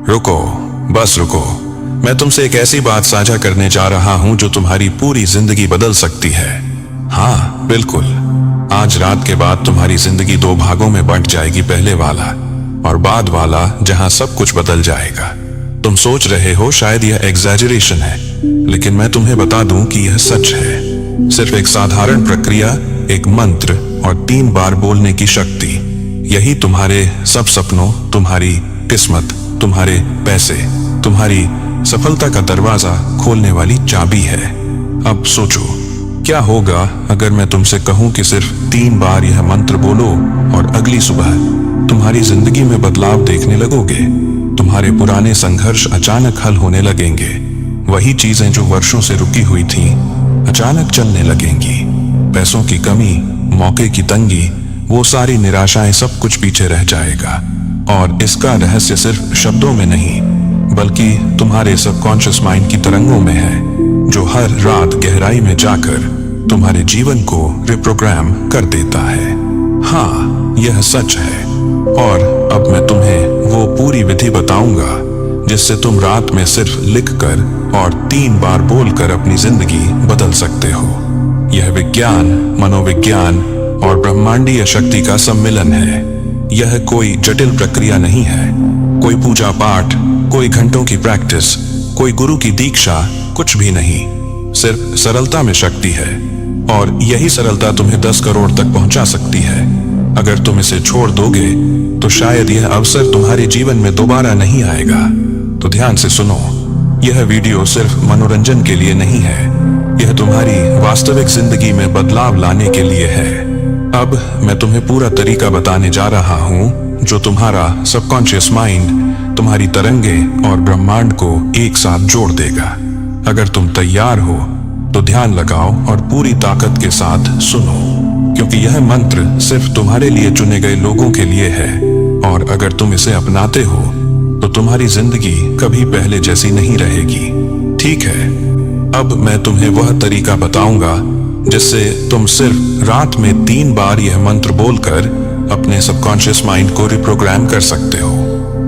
रुको, बस रुको। मैं तुमसे एक ऐसी बात साझा करने जा रहा हूं जो तुम्हारी पूरी जिंदगी बदल सकती है। हाँ, बिल्कुल। आज रात के बाद तुम्हारी जिंदगी दो भागों में बंट जाएगी, पहले वाला और बाद वाला, जहां सब कुछ बदल जाएगा। तुम सोच रहे हो शायद यह एग्जैजरेशन है, लेकिन मैं तुम्हें बता दूं कि यह सच है। सिर्फ एक साधारण प्रक्रिया, एक मंत्र और 3 बार बोलने की शक्ति, यही तुम्हारे सब सपनों, तुम्हारी किस्मत, तुम्हारे पैसे, तुम्हारी सफलता का दरवाजा खोलने वाली चाबी है। अब सोचो, क्या होगा अगर मैं तुमसे कहूं कि सिर्फ 3 बार यह मंत्र बोलो और अगली सुबह तुम्हारी जिंदगी में बदलाव देखने लगोगे। तुम्हारे पुराने संघर्ष अचानक हल होने लगेंगे। वही चीजें जो वर्षों से रुकी हुई थी अचानक चलने लगेंगी। पैसों की कमी, मौके की तंगी, वो सारी निराशाएं, सब कुछ पीछे रह जाएगा। और इसका रहस्य सिर्फ शब्दों में नहीं, बल्कि तुम्हारे सबकॉन्शियस माइंड की तरंगों में है, जो हर रात गहराई में जाकर तुम्हारे जीवन को रिप्रोग्राम कर देता है। हाँ, यह सच है। और अब मैं तुम्हें वो पूरी विधि बताऊंगा जिससे तुम रात में सिर्फ लिखकर और 3 बार बोलकर अपनी जिंदगी बदल सकते हो। यह विज्ञान, मनोविज्ञान और ब्रह्मांडीय शक्ति का सम्मिलन है। यह कोई जटिल प्रक्रिया नहीं है, कोई पूजा पाठ, कोई घंटों की प्रैक्टिस, कोई गुरु की दीक्षा, कुछ भी नहीं। सिर्फ सरलता में शक्ति है, और यही सरलता तुम्हें 10 करोड़ तक पहुंचा सकती है। अगर तुम इसे छोड़ दोगे तो शायद यह अवसर तुम्हारे जीवन में दोबारा नहीं आएगा। तो ध्यान से सुनो, यह वीडियो सिर्फ मनोरंजन के लिए नहीं है, यह तुम्हारी वास्तविक जिंदगी में बदलाव लाने के लिए है। अब मैं तुम्हें पूरा तरीका बताने जा रहा हूं जो तुम्हारा सबकॉन्शियस माइंड, तुम्हारी तरंगे और ब्रह्मांड को एक साथ जोड़ देगा। अगर तुम तैयार हो तो ध्यान लगाओ और पूरी ताकत के साथ सुनो, क्योंकि यह मंत्र सिर्फ तुम्हारे लिए चुने गए लोगों के लिए है। और अगर तुम इसे अपनाते हो तो तुम्हारी जिंदगी कभी पहले जैसी नहीं रहेगी। ठीक है, अब मैं तुम्हें वह तरीका बताऊंगा जिससे तुम सिर्फ रात में 3 बार यह मंत्र बोलकर अपने सबकॉन्शियस माइंड को रिप्रोग्राम कर सकते हो।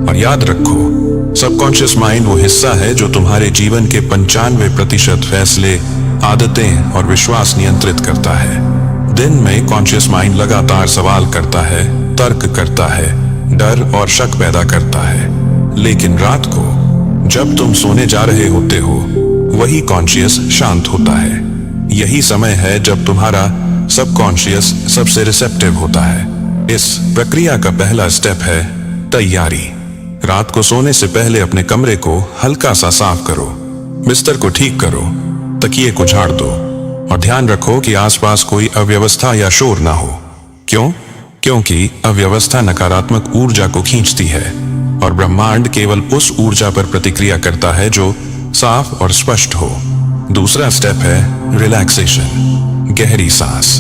और याद रखो, सबकॉन्शियस माइंड वो हिस्सा है जो तुम्हारे जीवन के 95% फैसले, आदतें और विश्वास नियंत्रित करता है। दिन में कॉन्शियस माइंड लगातार सवाल करता है, तर्क करता है, डर और शक पैदा करता है। लेकिन रात को जब तुम सोने जा रहे होते हो, वही कॉन्शियस शांत होता है। यही समय है जब तुम्हारा सबकॉन्शियस सबसे रिसेप्टिव होता है। इस प्रक्रिया का पहला स्टेप है तैयारी। रात को सोने से पहले अपने कमरे को हल्का सा साफ करो, बिस्तर को ठीक करो, तकिए को झाड़ दो और ध्यान रखो कि आसपास कोई अव्यवस्था या शोर ना हो। क्यों? क्योंकि अव्यवस्था नकारात्मक ऊर्जा को खींचती है और ब्रह्मांड केवल उस ऊर्जा पर प्रतिक्रिया करता है जो साफ और स्पष्ट हो। दूसरा स्टेप है रिलैक्सेशन। गहरी सांस।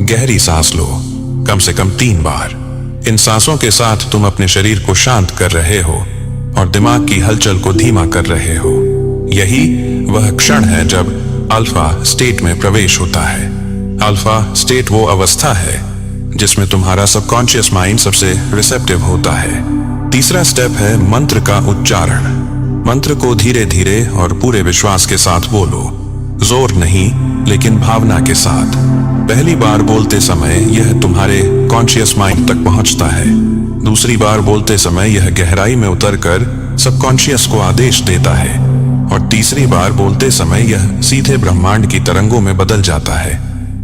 गहरी सांस लो, कम से कम 3 बार। इन सांसों के साथ तुम अपने शरीर को शांत कर रहे हो और दिमाग की हलचल को धीमा कर रहे हो। यही वह क्षण है जब अल्फा स्टेट में प्रवेश होता है। अल्फा स्टेट वो अवस्था है जिसमें तुम्हारा सबकॉन्शियस माइंड सबसे रिसेप्टिव होता है। तीसरा स्टेप है मंत्र का उच्चारण। मंत्र को धीरे धीरे और पूरे विश्वास के साथ बोलो, जोर नहीं लेकिन भावना के साथ। पहली बार बोलते समय यह तुम्हारे कॉन्शियस माइंड तक पहुंचता है। दूसरी बार बोलते समय यह गहराई में उतरकर सबकॉन्शियस को आदेश देता है, और तीसरी बार बोलते समय यह सीधे ब्रह्मांड की तरंगों में बदल जाता है।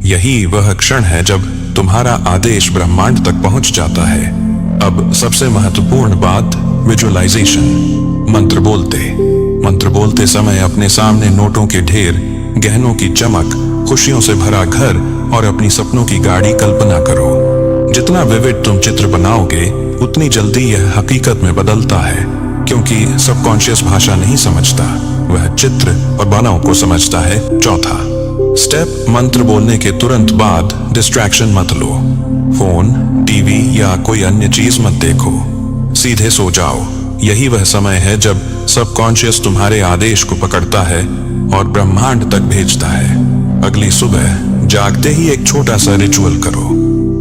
यही वह क्षण है जब तुम्हारा आदेश ब्रह्मांड तक पहुंच जाता है। अब सबसे महत्वपूर्ण बात, विजुअलाइजेशन। मंत्र बोलते समय अपने सामने नोटों के ढेर, गहनों की चमक, खुशियों से भरा घर और अपनी सपनों की गाड़ी कल्पना करो। जितना विविड तुम चित्र बनाओगे, उतनी जल्दी यह हकीकत में बदलता है, क्योंकि सबकॉन्शियस भाषा नहीं समझता, वह चित्र और भावनाओं को समझता है। चौथा स्टेप, मंत्र बोलने के तुरंत बाद डिस्ट्रैक्शन मत लो। फोन, टीवी या कोई अन्य चीज मत देखो, सीधे सो जाओ। यही वह समय है जब सबकॉन्शियस तुम्हारे आदेश को पकड़ता है और ब्रह्मांड तक भेजता है। अगली सुबह जागते ही एक छोटा सा रिचुअल करो।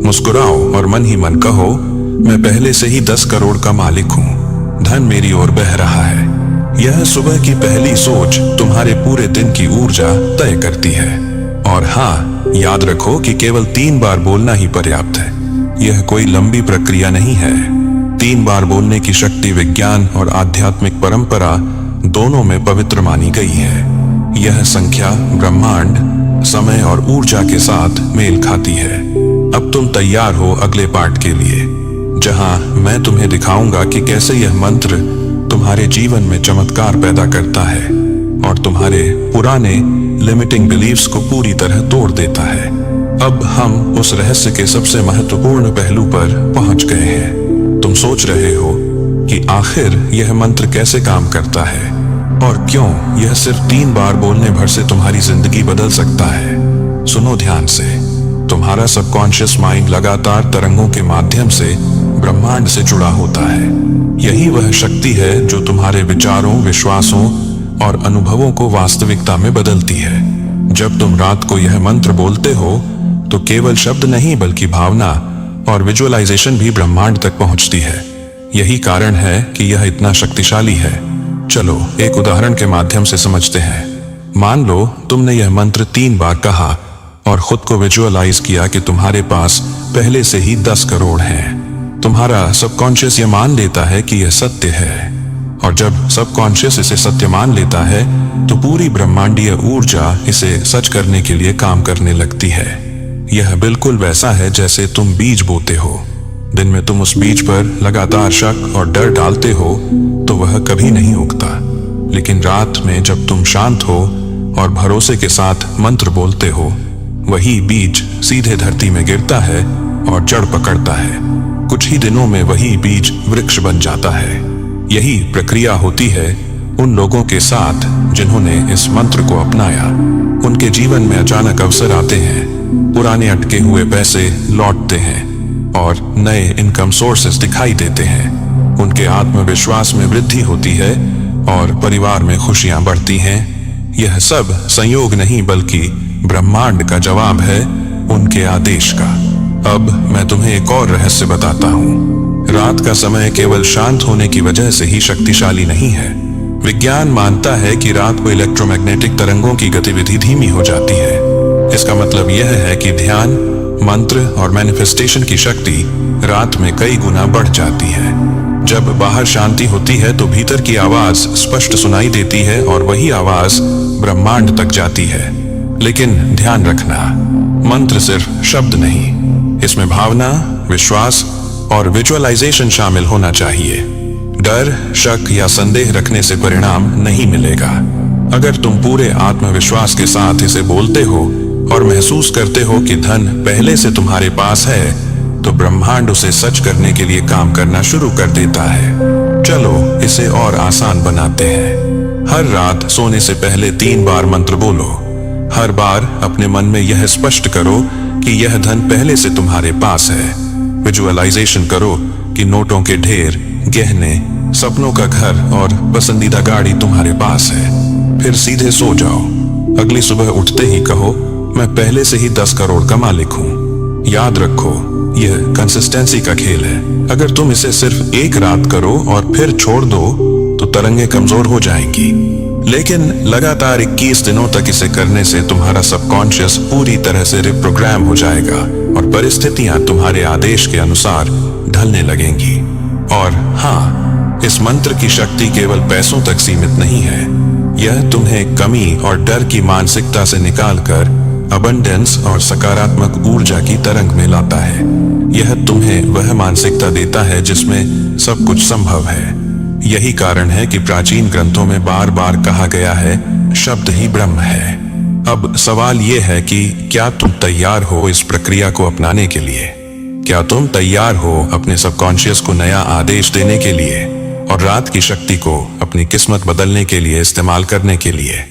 मुस्कुराओ और मन ही मन कहो, मैं पहले से ही 10 करोड़ का मालिक हूँ। धन मेरी ओर बह रहा है। यह सुबह की पहली सोच तुम्हारे पूरे दिन की ऊर्जा तय करती है। और हाँ, याद रखो कि केवल 3 बार बोलना ही पर्याप्त है। यह कोई लंबी प्रक्रिया नहीं है। 3 बार बोलने की शक्ति विज्ञान और आध्यात्मिक परंपरा दोनों में पवित्र मानी गई है। यह संख्या ब्रह्मांड, समय और ऊर्जा के साथ मेल खाती है। अब तुम तैयार हो अगले पार्ट के लिए, जहां मैं तुम्हें दिखाऊंगा कि कैसे यह मंत्र तुम्हारे जीवन में चमत्कार पैदा करता है और तुम्हारे पुराने लिमिटिंग बिलीव्स को पूरी तरह तोड़ देता है। अब हम उस रहस्य के सबसे महत्वपूर्ण पहलू पर पहुंच गए हैं। तुम सोच रहे हो कि आखिर यह मंत्र कैसे काम करता है और क्यों यह सिर्फ 3 बार बोलने भर से तुम्हारी जिंदगी बदल सकता है। सुनो ध्यान से। तुम्हारा सबकॉन्शियस माइंड लगातार तरंगों के माध्यम से ब्रह्मांड से जुड़ा होता है। यही वह शक्ति है जो तुम्हारे विचारों, विश्वासों और अनुभवों को वास्तविकता में बदलती है। जब तुम रात को यह मंत्र बोलते हो तो केवल शब्द नहीं बल्कि भावना और विजुअलाइजेशन भी ब्रह्मांड तक पहुंचती है। यही कारण है कि यह इतना शक्तिशाली है। चलो एक उदाहरण के माध्यम से समझते हैं। मान लो तुमने यह मंत्र 3 बार कहा और खुद को विजुअलाइज किया कि तुम्हारे पास पहले से ही 10 करोड़ हैं। तुम्हारा सबकॉन्शियस यह मान लेता है कि यह सत्य है, और जब सबकॉन्शियस इसे सत्य मान लेता है तो पूरी ब्रह्मांडीय ऊर्जा इसे सच करने के लिए काम करने लगती है। यह बिल्कुल वैसा है जैसे तुम बीज बोते हो। दिन में तुम उस बीज पर लगातार शक और डर डालते हो तो वह कभी नहीं उगता, लेकिन रात में जब तुम शांत हो और भरोसे के साथ मंत्र बोलते हो, वही बीज सीधे धरती में गिरता है और जड़ पकड़ता है। कुछ ही दिनों में वही बीज वृक्ष बन जाता है। यही प्रक्रिया होती है उन लोगों के साथ जिन्होंने इस मंत्र को अपनाया। उनके जीवन में अचानक अवसर आते हैं, पुराने अटके हुए पैसे लौटते हैं और नए इनकम सोर्सेस दिखाई देते हैं। उनके आत्मविश्वास में वृद्धि होती है और परिवार में खुशियां बढ़ती हैं। यह सब संयोग नहीं बल्कि ब्रह्मांड का जवाब है उनके आदेश का। अब मैं तुम्हें एक और रहस्य बताता हूँ। रात का समय केवल शांत होने की वजह से ही शक्तिशाली नहीं है। विज्ञान मानता है कि रात को इलेक्ट्रोमैग्नेटिक तरंगों की गतिविधि धीमी हो जाती है। इसका मतलब यह है कि ध्यान, मंत्र और मैनिफेस्टेशन की शक्ति रात में कई गुना बढ़ जाती है। जब बाहर शांति होती है तो भीतर की आवाज स्पष्ट सुनाई देती है और वही आवाज ब्रह्मांड तक जाती है। लेकिन ध्यान रखना, मंत्र सिर्फ शब्द नहीं, इसमें भावना, विश्वास और विजुअलाइजेशन शामिल होना चाहिए। डर, शक या संदेह रखने से परिणाम नहीं मिलेगा। अगर तुम पूरे आत्मविश्वास के साथ इसे बोलते हो और महसूस करते हो कि धन पहले से तुम्हारे पास है, तो ब्रह्मांड उसे सच करने के लिए काम करना शुरू कर देता है। चलो इसे और आसान बनाते हैं। हर रात सोने से पहले 3 बार मंत्र बोलो। हर बार अपने मन में यह स्पष्ट करो कि यह धन पहले से तुम्हारे पास है। विजुअलाइजेशन करो कि नोटों के ढेर, गहने, सपनों का घर और पसंदीदा गाड़ी तुम्हारे पास है। फिर सीधे सो जाओ। अगली सुबह उठते ही कहो, मैं पहले से ही 10 करोड़ का मालिक हूँ। याद रखो, यह कंसिस्टेंसी का खेल है। अगर तुम इसे सिर्फ एक रात करो और फिर छोड़ दो तो तरंगे कमजोर हो जाएंगी, लेकिन लगातार 21 दिनों तक इसे करने से तुम्हारा सबकॉन्शियस पूरी तरह से रिप्रोग्राम हो जाएगा और परिस्थितियां तुम्हारे आदेश के अनुसार ढलने लगेंगी। और हाँ, इस मंत्र की शक्ति केवल पैसों तक सीमित नहीं है। यह तुम्हें कमी और डर की मानसिकता से निकालकर अबंडेंस और सकारात्मक ऊर्जा की तरंग में लाता है। यह तुम्हें वह मानसिकता देता है जिसमें सब कुछ संभव है। यही कारण है कि प्राचीन ग्रंथों में बार बार कहा गया है, शब्द ही ब्रह्म है। अब सवाल यह है कि क्या तुम तैयार हो इस प्रक्रिया को अपनाने के लिए? क्या तुम तैयार हो अपने सबकॉन्शियस को नया आदेश देने के लिए और रात की शक्ति को अपनी किस्मत बदलने के लिए इस्तेमाल करने के लिए?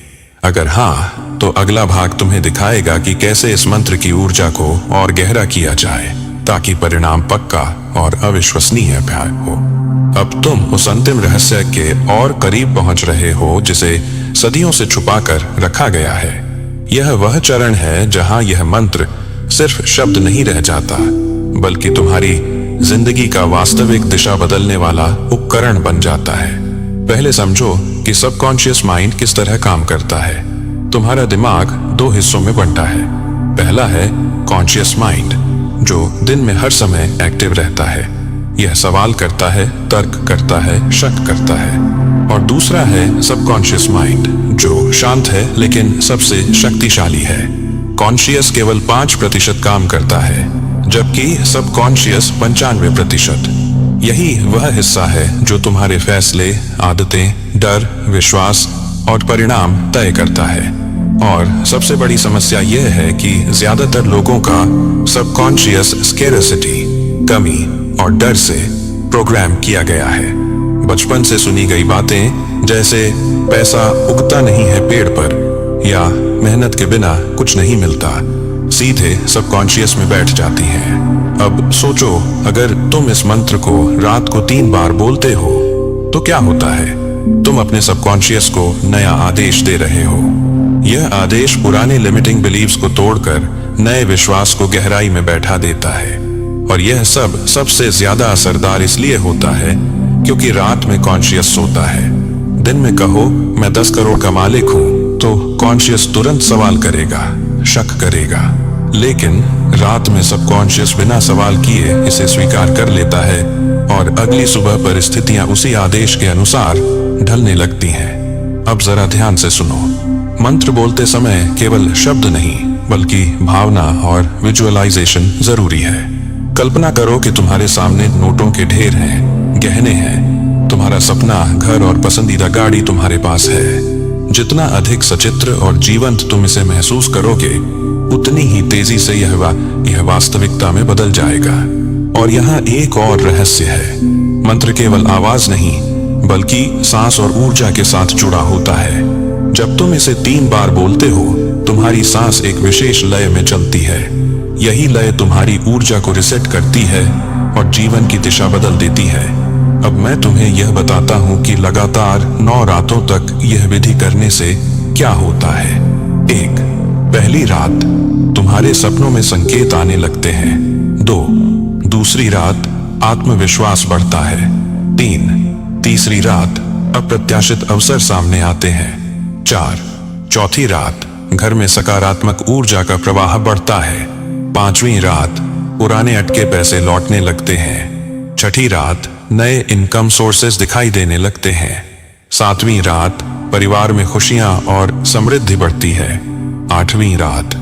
अगर हाँ, तो अगला भाग तुम्हें दिखाएगा कि कैसे इस मंत्र की ऊर्जा को और गहरा किया जाए ताकि परिणाम पक्का और अविश्वसनीय हो। अब तुम उस अंतिम रहस्य के और करीब पहुंच रहे हो जिसे सदियों से छुपाकर रखा गया है। यह वह चरण है जहां यह मंत्र सिर्फ शब्द नहीं रह जाता, बल्कि तुम्हारी जिंदगी का वास्तविक दिशा बदलने वाला उपकरण बन जाता है। पहले समझो कि सबकॉन्शियस माइंड किस तरह काम करता है। तुम्हारा दिमाग दो हिस्सों में बंटा है। पहला है कॉन्शियस माइंड, जो दिन में हर समय एक्टिव रहता है। यह सवाल करता है, तर्क करता है, शक करता है। और दूसरा है सबकॉन्शियस माइंड, जो शांत है लेकिन सबसे शक्तिशाली है। कॉन्शियस केवल 5% काम करता है, जबकि सबकॉन्शियस 95%। यही वह हिस्सा है जो तुम्हारे फैसले, आदतें, डर, विश्वास और परिणाम तय करता है। और सबसे बड़ी समस्या यह है कि ज्यादातर लोगों का सबकॉन्शियस स्कैरसिटी, कमी और डर से प्रोग्राम किया गया है। बचपन से सुनी गई बातें जैसे पैसा उगता नहीं है पेड़ पर या मेहनत के बिना कुछ नहीं मिलता, सीधे सबकॉन्शियस में बैठ जाती हैं। अब सोचो, अगर तुम इस मंत्र को रात को 3 बार बोलते हो तो क्या होता है? तुम अपने सबकॉन्शियस को नया आदेश दे रहे हो। यह आदेश पुराने लिमिटिंग बिलीव्स को तोड़कर नए विश्वास को गहराई में बैठा देता है। और यह सब सबसे ज्यादा असरदार इसलिए होता है क्योंकि रात में कॉन्शियस सोता है। दिन में कहो मैं 10 करोड़ का मालिक हूं तो कॉन्शियस तुरंत सवाल करेगा, शक करेगा। लेकिन रात में सबकॉन्शियस बिना सवाल किए इसे स्वीकार कर लेता है और अगली सुबह परिस्थितियां उसी आदेश के अनुसार ढलने लगती हैं। अब जरा ध्यान से सुनो। मंत्र बोलते समय केवल शब्द नहीं बल्कि भावना और विजुअलाइजेशन जरूरी है। कल्पना करो कि तुम्हारे सामने नोटों के ढेर हैं, गहने हैं, तुम्हारा सपना, घर और पसंदीदा गाड़ी तुम्हारे पास है। जितना अधिक सचित्र और जीवंत तुम इसे महसूस करोगे, उतनी ही तेजी से यह वास्तविकता में बदल जाएगा। और यहाँ एक और रहस्य है। मंत्र केवल आवाज नहीं बल्कि सांस और ऊर्जा के साथ जुड़ा होता है। जब तुम इसे 3 बार बोलते हो, तुम्हारी सांस एक विशेष लय में चलती है। यही लय तुम्हारी ऊर्जा को रिसेट करती है और जीवन की दिशा बदल देती है। अब मैं तुम्हें यह बताता हूं कि लगातार 9 रातों तक यह विधि करने से क्या होता है। 1. पहली रात तुम्हारे सपनों में संकेत आने लगते हैं। 2. दूसरी रात आत्मविश्वास बढ़ता है। 3. तीसरी रात अप्रत्याशित अवसर सामने आते हैं। 4. चौथी रात घर में सकारात्मक ऊर्जा का प्रवाह बढ़ता है। 5वीं रात पुराने अटके पैसे लौटने लगते हैं। 6ठी रात नए इनकम सोर्सेज दिखाई देने लगते हैं। 7वीं रात परिवार में खुशियां और समृद्धि बढ़ती है। 8वीं रात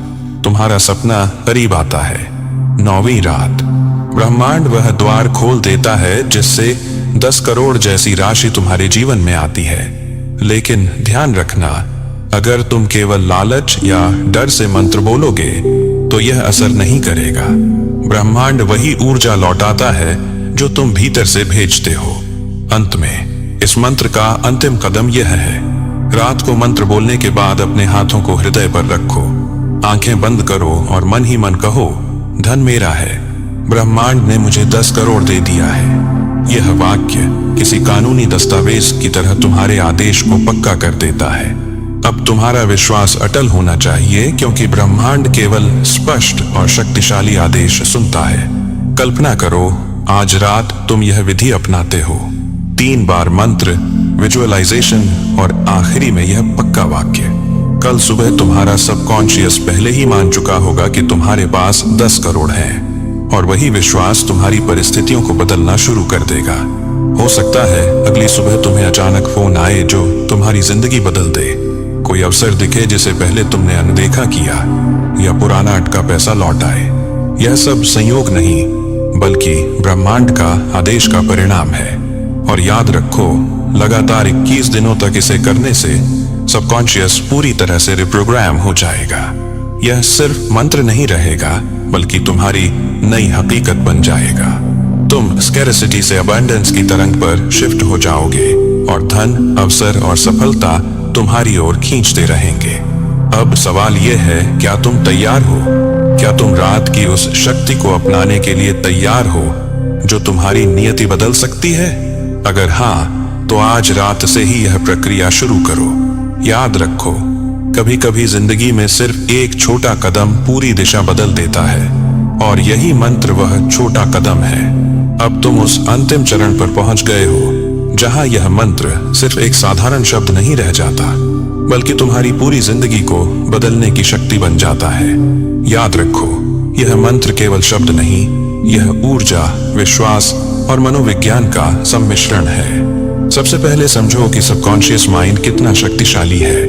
तुम्हारा सपना करीब आता है। 9वीं रात ब्रह्मांड वह द्वार खोल देता है जिससे 10 करोड़ जैसी राशि तुम्हारे जीवन में आती है। लेकिन ध्यान रखना, अगर तुम केवल लालच या डर से मंत्र बोलोगे तो यह असर नहीं करेगा। ब्रह्मांड वही ऊर्जा लौटाता है जो तुम भीतर से भेजते हो। अंत में इस मंत्र का अंतिम कदम यह है। रात को मंत्र बोलने के बाद अपने हाथों को हृदय पर रखो, आंखें बंद करो और मन ही मन कहो, धन मेरा है, ब्रह्मांड ने मुझे 10 करोड़ दे दिया है। यह वाक्य किसी कानूनी दस्तावेज की तरह तुम्हारे आदेश को पक्का कर देता है। अब तुम्हारा विश्वास अटल होना चाहिए क्योंकि ब्रह्मांड केवल स्पष्ट और शक्तिशाली आदेश सुनता है। कल्पना करो, आज रात तुम यह विधि अपनाते हो। 3 बार मंत्र, विजुअलाइजेशन और आखिरी में यह पक्का वाक्य। कल सुबह तुम्हारा सबकॉन्शियस पहले ही मान चुका होगा कि तुम्हारे पास 10 करोड़ हैं और वही विश्वास तुम्हारी परिस्थितियों को बदलना शुरू कर देगा। हो सकता है अगली सुबह तुम्हें अचानक फोन आए जो तुम्हारी जिंदगी बदल दे। कोई अवसर दिखे जिसे पहले तुमने अनदेखा किया, या पुराना अटका पैसा लौट आए। यह सब संयोग नहीं बल्कि ब्रह्मांड का आदेश का परिणाम है। और याद रखो, लगातार 21 दिनों तक इसे करने से सबकॉन्शियस पूरी तरह से रिप्रोग्राम हो जाएगा। यह सिर्फ मंत्र नहीं रहेगा बल्कि तुम्हारी नई हकीकत बन जाएगा। तुम स्कैरसिटी से अबंडेंस की तरंग पर शिफ्ट हो जाओगे और धन, अवसर और सफलता तुम्हारी ओर खींचते रहेंगे। अब सवाल यह है, क्या तुम तैयार हो? क्या तुम रात की उस शक्ति को अपनाने के लिए तैयार हो जो तुम्हारी नियति बदल सकती है? अगर हाँ, तो आज रात से ही यह प्रक्रिया शुरू करो। याद रखो, कभी कभी जिंदगी में सिर्फ एक छोटा कदम पूरी दिशा बदल देता है और यही मंत्र वह छोटा कदम है। अब तुम उस अंतिम चरण पर पहुंच गए हो जहां यह मंत्र सिर्फ एक साधारण शब्द नहीं रह जाता, बल्कि तुम्हारी पूरी जिंदगी को बदलने की शक्ति बन जाता है। याद रखो, यह मंत्र केवल शब्द नहीं, यह ऊर्जा, विश्वास और मनोविज्ञान का सम्मिश्रण है। सबसे पहले समझो कि सबकॉन्शियस माइंड कितना शक्तिशाली है।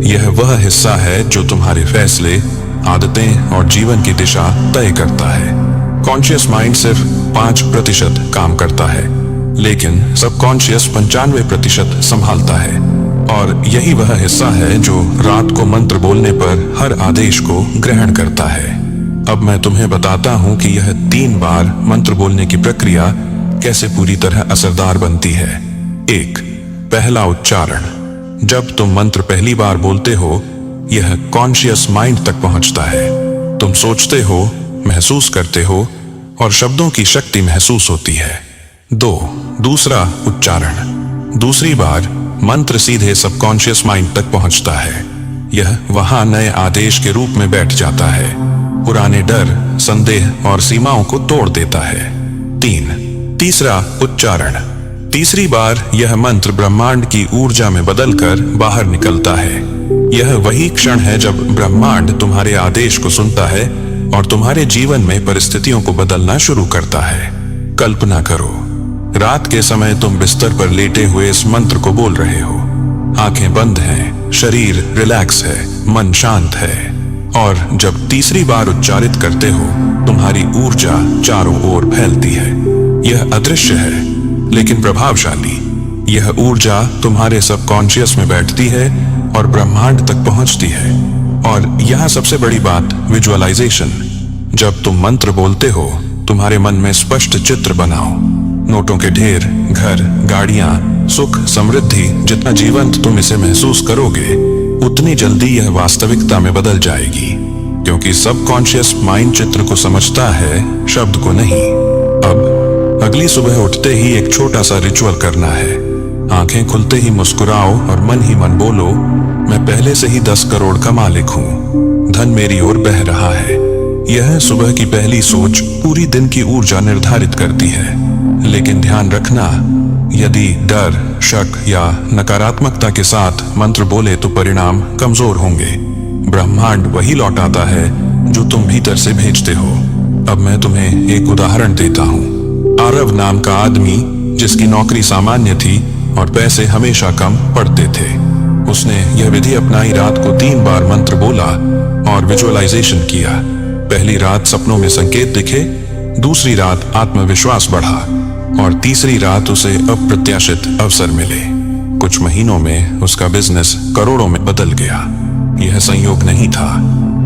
यह वह हिस्सा है जो तुम्हारे फैसले, आदतें और जीवन की दिशा तय करता है। कॉन्शियस माइंड सिर्फ 5% काम करता है, लेकिन सबकॉन्शियस 95% संभालता है। और यही वह हिस्सा है जो रात को मंत्र बोलने पर हर आदेश को ग्रहण करता है। अब मैं तुम्हें बताता हूं कि यह 3 बार मंत्र बोलने की प्रक्रिया कैसे पूरी तरह असरदार बनती है। 1. पहला उच्चारण। जब तुम मंत्र पहली बार बोलते हो, यह कॉन्शियस माइंड तक पहुंचता है। तुम सोचते हो, महसूस करते हो और शब्दों की शक्ति महसूस होती है। 2. दूसरा उच्चारण। दूसरी बार मंत्र सीधे सबकॉन्शियस माइंड तक पहुंचता है। यह वहां नए आदेश के रूप में बैठ जाता है, पुराने डर, संदेह और सीमाओं को तोड़ देता है। 3. तीसरा उच्चारण। तीसरी बार यह मंत्र ब्रह्मांड की ऊर्जा में बदलकर बाहर निकलता है। यह वही क्षण है जब ब्रह्मांड तुम्हारे आदेश को सुनता है और तुम्हारे जीवन में परिस्थितियों को बदलना शुरू करता है। कल्पना करो, रात के समय तुम बिस्तर पर लेटे हुए इस मंत्र को बोल रहे हो। आंखें बंद हैं, शरीर रिलैक्स है, मन शांत है। और जब तीसरी बार उच्चारित करते हो, तुम्हारी ऊर्जा चारों ओर फैलती है। यह अदृश्य है लेकिन प्रभावशाली। यह ऊर्जा तुम्हारे सबकॉन्शियस में बैठती है और ब्रह्मांड तक पहुंचती है। और यह सबसे बड़ी बात, विजुअलाइजेशन। जब तुम मंत्र बोलते हो, तुम्हारे मन में स्पष्ट चित्र बनाओ। नोटों के ढेर, घर, गाड़ियां, सुख, समृद्धि। जितना जीवंत तुम इसे महसूस करोगे, उतनी जल्दी यह वास्तविकता में बदल जाएगी, क्योंकि सबकॉन्शियस माइंड चित्र को समझता है, शब्द को नहीं। अब अगली सुबह उठते ही एक छोटा सा रिचुअल करना है। आंखें खुलते ही मुस्कुराओ और मन ही मन बोलो, मैं पहले से ही 10 करोड़ का मालिक हूं, धन मेरी ओर बह रहा है। यह सुबह की पहली सोच पूरी दिन की ऊर्जा निर्धारित करती है। लेकिन ध्यान रखना, यदि डर, शक या नकारात्मकता के साथ मंत्र बोले तो परिणाम कमजोर होंगे। ब्रह्मांड वही लौटाता है जो तुम भीतर से भेजते हो। अब मैं तुम्हें एक उदाहरण देता हूँ। आरव नाम का आदमी, जिसकी नौकरी सामान्य थी और पैसे हमेशा कम पड़ते थे, उसने यह विधि अपनाई। रात को 3 बार मंत्र बोला और विजुअलाइजेशन किया। पहली रात सपनों में संकेत दिखे, दूसरी रात आत्मविश्वास बढ़ा और तीसरी रात उसे अप्रत्याशित अवसर मिले। कुछ महीनों में उसका बिजनेस करोड़ों में बदल गया। यह संयोग नहीं था,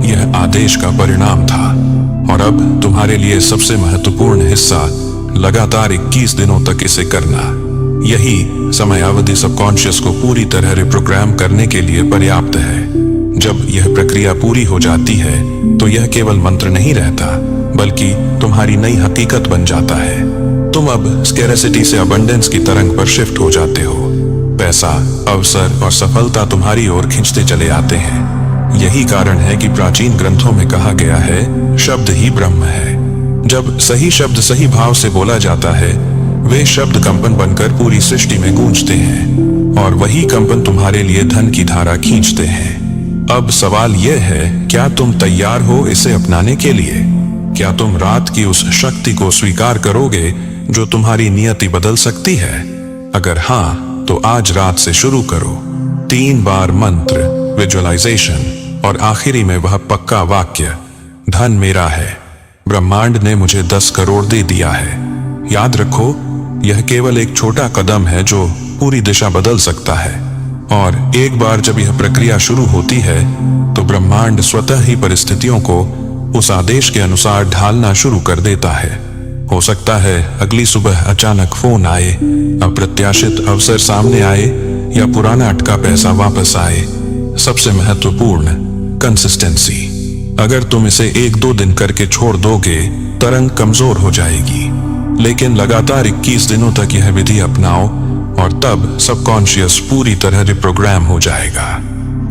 यह आदेश का परिणाम था। और अब तुम्हारे लिए सबसे महत्वपूर्ण हिस्सा, लगातार 21 दिनों तक इसे करना। यही समय अवधि सबकॉन्शियस को पूरी तरह रिप्रोग्राम करने के लिए पर्याप्त है। जब यह प्रक्रिया पूरी हो जाती है तो यह केवल मंत्र नहीं रहता, बल्कि तुम्हारी नई हकीकत बन जाता है। तुम अब स्कैरेसिटी से अबंडेंस की तरंग पर शिफ्ट हो जाते हो। पैसा, अवसर और सफलता तुम्हारी ओर खींचते चले आते हैं। यही कारण है कि प्राचीन ग्रंथों में कहा गया है, शब्द ही ब्रह्म है। जब सही शब्द सही भाव से बोला जाता है, वे शब्द कंपन बनकर पूरी सृष्टि में गूंजते हैं और वही कंपन तुम्हारे लिए धन की धारा खींचते हैं। अब सवाल यह है, क्या तुम तैयार हो इसे अपनाने के लिए? क्या तुम रात की उस शक्ति को स्वीकार करोगे जो तुम्हारी नियति बदल सकती है? अगर हाँ, तो आज रात से शुरू करो। 3 बार मंत्र, विजुअलाइजेशन और आखिरी में वह पक्का वाक्य, धन मेरा है, ब्रह्मांड ने मुझे 10 करोड़ दे दिया है। याद रखो, यह केवल एक छोटा कदम है जो पूरी दिशा बदल सकता है। और एक बार जब यह प्रक्रिया शुरू होती है तो ब्रह्मांड स्वतः ही परिस्थितियों को उस आदेश के अनुसार ढालना शुरू कर देता है। हो सकता है अगली सुबह अचानक फोन आए, अप्रत्याशित अवसर सामने आए या पुराना अटका पैसा वापस आए। सबसे महत्वपूर्ण, कंसिस्टेंसी। अगर तुम इसे 1-2 दिन करके छोड़ दोगे, तरंग कमजोर हो जाएगी। लेकिन लगातार 21 दिनों तक यह विधि अपनाओ और तब सबकॉन्शियस पूरी तरह रिप्रोग्राम हो जाएगा।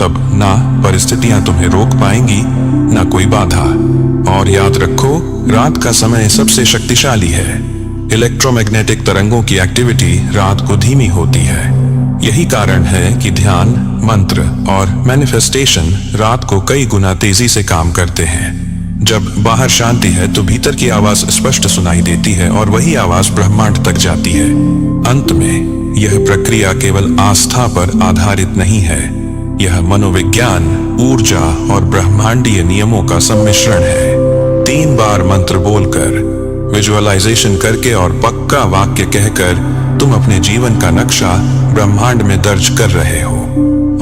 तब ना परिस्थितियां तुम्हें रोक पाएंगी, ना कोई बाधा। और याद रखो, रात का समय सबसे शक्तिशाली है। इलेक्ट्रोमैग्नेटिक तरंगों की एक्टिविटी रात को धीमी होती है। यही कारण है कि ध्यान, मंत्र और मैनिफेस्टेशन रात को कई गुना तेजी से काम करते हैं। जब बाहर शांति है तो भीतर की आवाज स्पष्ट सुनाई देती है और वही आवाज ब्रह्मांड तक जाती है। अंत में यह प्रक्रिया केवल आस्था पर आधारित नहीं है, यह मनोविज्ञान, ऊर्जा और ब्रह्मांडीय नियमों का सम्मिश्रण है। 3 बार मंत्र बोलकर, विजुअलाइजेशन करके और पक्का वाक्य कहकर तुम अपने जीवन का नक्शा ब्रह्मांड में दर्ज कर रहे हो,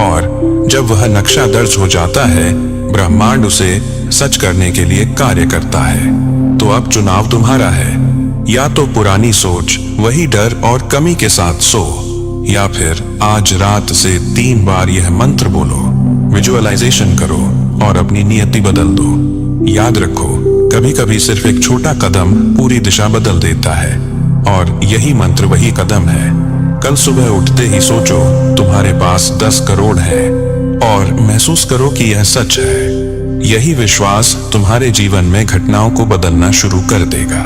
और जब वह नक्शा दर्ज हो जाता है ब्रह्मांड उसे सच करने के लिए कार्य करता है। तो अब चुनाव तुम्हारा है, या तो पुरानी सोच, वही डर और कमी के साथ सो, या फिर आज रात से 3 बार यह मंत्र बोलो, विजुअलाइजेशन करो और अपनी नियति बदल दो। याद रखो, कभी कभी सिर्फ एक छोटा कदम पूरी दिशा बदल देता है, और यही मंत्र वही कदम है। कल सुबह उठते ही सोचो तुम्हारे पास 10 करोड़ है, और महसूस करो कि यह सच है। यही विश्वास तुम्हारे जीवन में घटनाओं को बदलना शुरू कर देगा।